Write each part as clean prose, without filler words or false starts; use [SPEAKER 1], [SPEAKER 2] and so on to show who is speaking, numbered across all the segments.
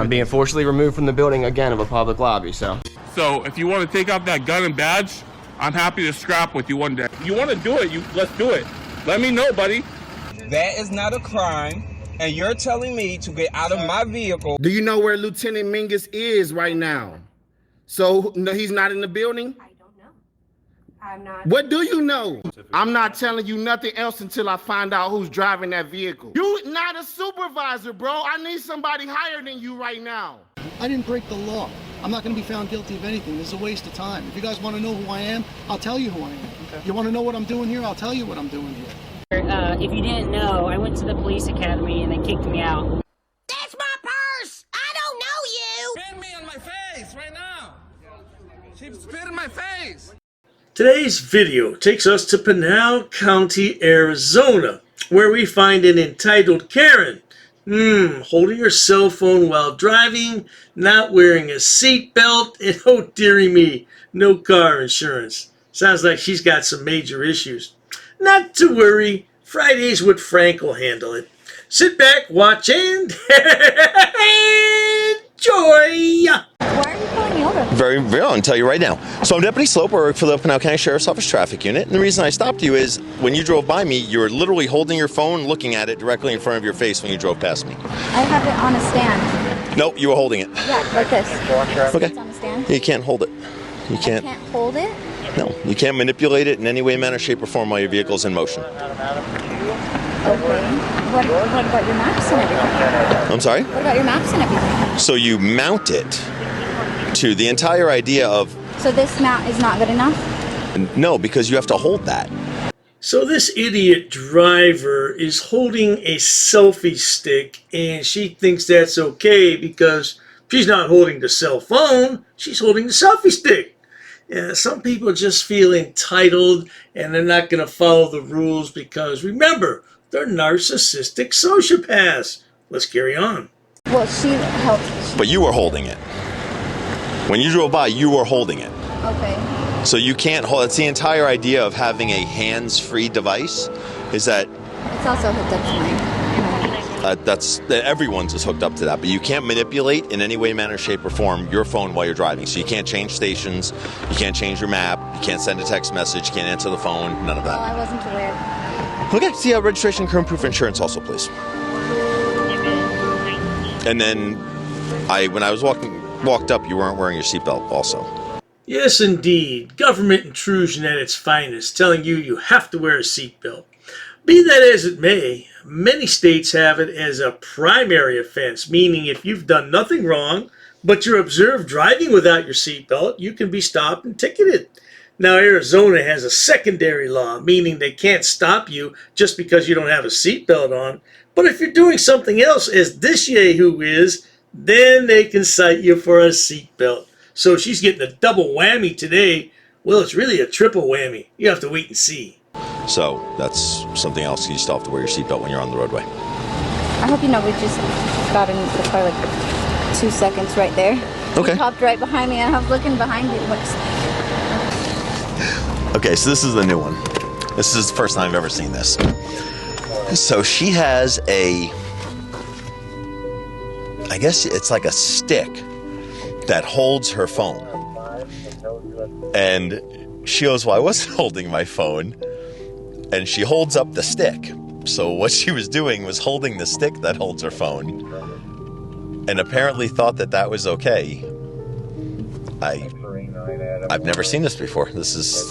[SPEAKER 1] I'm being forcibly removed from the building again of a public lobby, so.
[SPEAKER 2] So if you want to take off that gun and badge, I'm happy to scrap with you one day. You want to do it, let's do it. Let me know, buddy.
[SPEAKER 3] That is not a crime, and you're telling me to get out of my vehicle.
[SPEAKER 4] Do you know where Lieutenant Mingus is right now? So no, he's not in the building?
[SPEAKER 5] I don't know. I'm not.
[SPEAKER 4] What do you know? I'm not telling you nothing else until I find out who's driving that vehicle. You not a supervisor, bro. I need somebody higher than you right now.
[SPEAKER 6] I didn't break the law. I'm not going to be found guilty of anything. This is a waste of time. If you guys want to know who I am, I'll tell you who I am. Okay. You want to know what I'm doing here? I'll tell you what I'm doing here.
[SPEAKER 7] If you didn't know, I went to the police academy and they kicked me out.
[SPEAKER 5] That's my purse! I don't know you!
[SPEAKER 3] Spit me on my face right now! She spit in my face!
[SPEAKER 8] Today's video takes us to Pinal County, Arizona, where we find an entitled Karen holding her cell phone while driving, not wearing a seatbelt, and oh dearie me, no car insurance. Sounds like she's got some major issues. Not to worry, Fridays with Frank will handle it. Sit back, watch, and enjoy!
[SPEAKER 5] Why are you pulling me over?
[SPEAKER 9] Very well, I'll tell you right now. So I'm Deputy Slope, I work for the Pinal County Sheriff's Office Traffic Unit, and the reason I stopped you is when you drove by me, you were literally holding your phone, looking at it directly in front of your face when you drove past me.
[SPEAKER 5] I have it on a stand.
[SPEAKER 9] Nope, you were holding it.
[SPEAKER 5] Yeah, like this.
[SPEAKER 9] Okay.
[SPEAKER 5] It's on a stand.
[SPEAKER 9] You can't hold it. You can't.
[SPEAKER 5] I can't hold it?
[SPEAKER 9] No, you can't manipulate it in any way, manner, shape, or form while your vehicle's in motion.
[SPEAKER 5] Okay. What about your maps and everything?
[SPEAKER 9] I'm sorry?
[SPEAKER 5] What about your maps and everything?
[SPEAKER 9] So you mount it to the entire idea of...
[SPEAKER 5] So this mount is not good enough?
[SPEAKER 9] No, because you have to hold that.
[SPEAKER 8] So this idiot driver is holding a selfie stick, and she thinks that's okay because she's not holding the cell phone, she's holding the selfie stick. Yeah, some people just feel entitled and they're not going to follow the rules because, remember, they're narcissistic sociopaths. Let's carry on.
[SPEAKER 5] Well, she helped.
[SPEAKER 9] But you were holding it. When you drove by, you were holding it.
[SPEAKER 5] Okay.
[SPEAKER 9] So you can't hold. It's the entire idea of having a hands-free device is that...
[SPEAKER 5] It's also hooked up to mine.
[SPEAKER 9] Everyone's is hooked up to that, but you can't manipulate in any way, manner, shape, or form your phone while you're driving. So you can't change stations, you can't change your map, you can't send a text message, you can't answer the phone, none of that.
[SPEAKER 5] Oh, I wasn't aware.
[SPEAKER 9] Okay, see registration, current proof of insurance also, please. And then, when I was walked up, you weren't wearing your seatbelt also.
[SPEAKER 8] Yes, indeed. Government intrusion at its finest, telling you have to wear a seatbelt. Be that as it may, many states have it as a primary offense, meaning if you've done nothing wrong, but you're observed driving without your seatbelt, you can be stopped and ticketed. Now, Arizona has a secondary law, meaning they can't stop you just because you don't have a seatbelt on. But if you're doing something else, as this yahoo is, then they can cite you for a seatbelt. So she's getting a double whammy today. Well, it's really a triple whammy. You have to wait and see.
[SPEAKER 9] So that's something else. You still have to wear your seatbelt when you're on the roadway.
[SPEAKER 5] I hope you know we just got in the car like 2 seconds right there.
[SPEAKER 9] Okay.
[SPEAKER 5] You popped right behind me and I was looking behind you.
[SPEAKER 9] Okay, so this is the new one. This is the first time I've ever seen this. So she has I guess it's like a stick that holds her phone. And she goes, well, I wasn't holding my phone. And she holds up the stick. So what she was doing was holding the stick that holds her phone. And apparently thought that was okay. I've never seen this before. This is,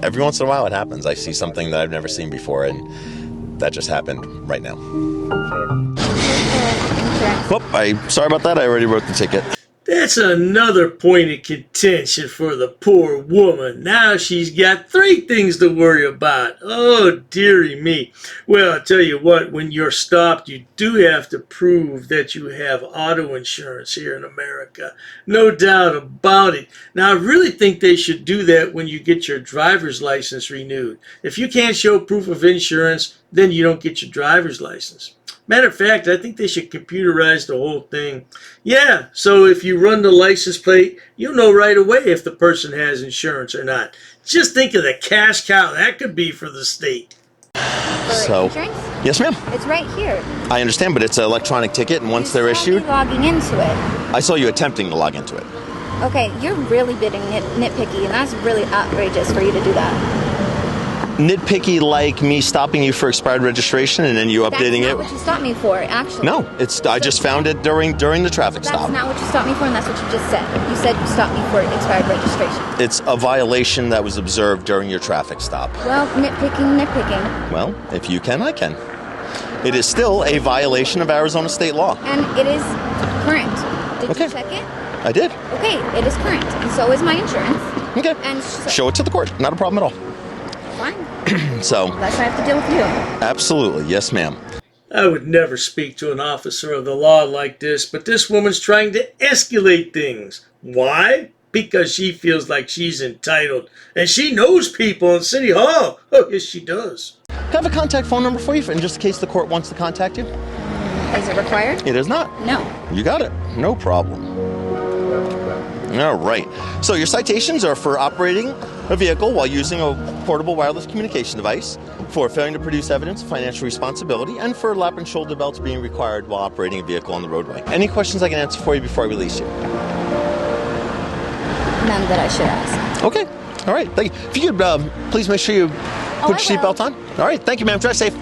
[SPEAKER 9] every once in a while it happens. I see something that I've never seen before, and that just happened right now. Whoop, sorry about that. I already wrote the ticket.
[SPEAKER 8] That's another point of contention for the poor woman. Now she's got 3 things to worry about. Oh, dearie me. Well, I'll tell you what, when you're stopped, you do have to prove that you have auto insurance here in America. No doubt about it. Now, I really think they should do that when you get your driver's license renewed. If you can't show proof of insurance, then you don't get your driver's license. Matter of fact, I think they should computerize the whole thing. Yeah, so if you run the license plate, you'll know right away if the person has insurance or not. Just think of the cash cow that could be for the state.
[SPEAKER 9] So,
[SPEAKER 5] insurance?
[SPEAKER 9] yes, ma'am.
[SPEAKER 5] It's right here.
[SPEAKER 9] I understand, but it's an electronic ticket, and once they're issued,
[SPEAKER 5] Logging into it.
[SPEAKER 9] I saw you attempting to log into it.
[SPEAKER 5] Okay, you're really being nitpicky, and that's really outrageous for you to do that.
[SPEAKER 9] Nitpicky like me stopping you for expired registration and then you updating
[SPEAKER 5] That's
[SPEAKER 9] it?
[SPEAKER 5] not what you stopped me for, actually.
[SPEAKER 9] No, I just found it during the traffic stop.
[SPEAKER 5] That's not what you stopped me for, and that's what you just said. You said you stopped me for expired registration.
[SPEAKER 9] It's a violation that was observed during your traffic stop.
[SPEAKER 5] Well, nitpicking.
[SPEAKER 9] Well, if you can, I can. It is still a violation of Arizona state law.
[SPEAKER 5] And it is current. Did
[SPEAKER 9] Okay.
[SPEAKER 5] you check it?
[SPEAKER 9] I did.
[SPEAKER 5] Okay, it is current, and so is my insurance.
[SPEAKER 9] Okay.
[SPEAKER 5] And
[SPEAKER 9] show it to the court. Not a problem at all.
[SPEAKER 5] Fine.
[SPEAKER 9] So.
[SPEAKER 5] That's why I have to deal with you.
[SPEAKER 9] Absolutely. Yes, ma'am.
[SPEAKER 8] I would never speak to an officer of the law like this, but this woman's trying to escalate things. Why? Because she feels like she's entitled. And she knows people in City Hall. Oh, yes, she does.
[SPEAKER 9] Can I have a contact phone number for you, in just in case the court wants to contact you?
[SPEAKER 5] Is it required?
[SPEAKER 9] It is not.
[SPEAKER 5] No.
[SPEAKER 9] You got it. No problem. All right. So your citations are for operating a vehicle while using a portable wireless communication device, for failing to produce evidence of financial responsibility, and for lap and shoulder belts being required while operating a vehicle on the roadway. Any questions I can answer for you before I release you?
[SPEAKER 5] None that I should ask.
[SPEAKER 9] Okay. All right. Thank you. If you could please make sure you put your seatbelt on. All right. Thank you, ma'am. Drive safe.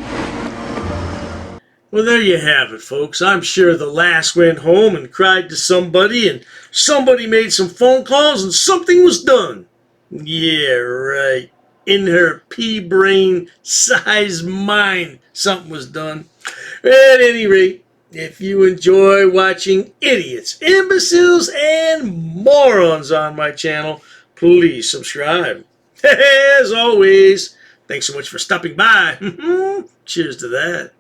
[SPEAKER 8] Well, there you have it, folks. I'm sure the lass went home and cried to somebody, and somebody made some phone calls, and something was done. Yeah, right. In her pea-brain sized mind, something was done. At any rate, if you enjoy watching idiots, imbeciles, and morons on my channel, please subscribe. As always, thanks so much for stopping by. Cheers to that.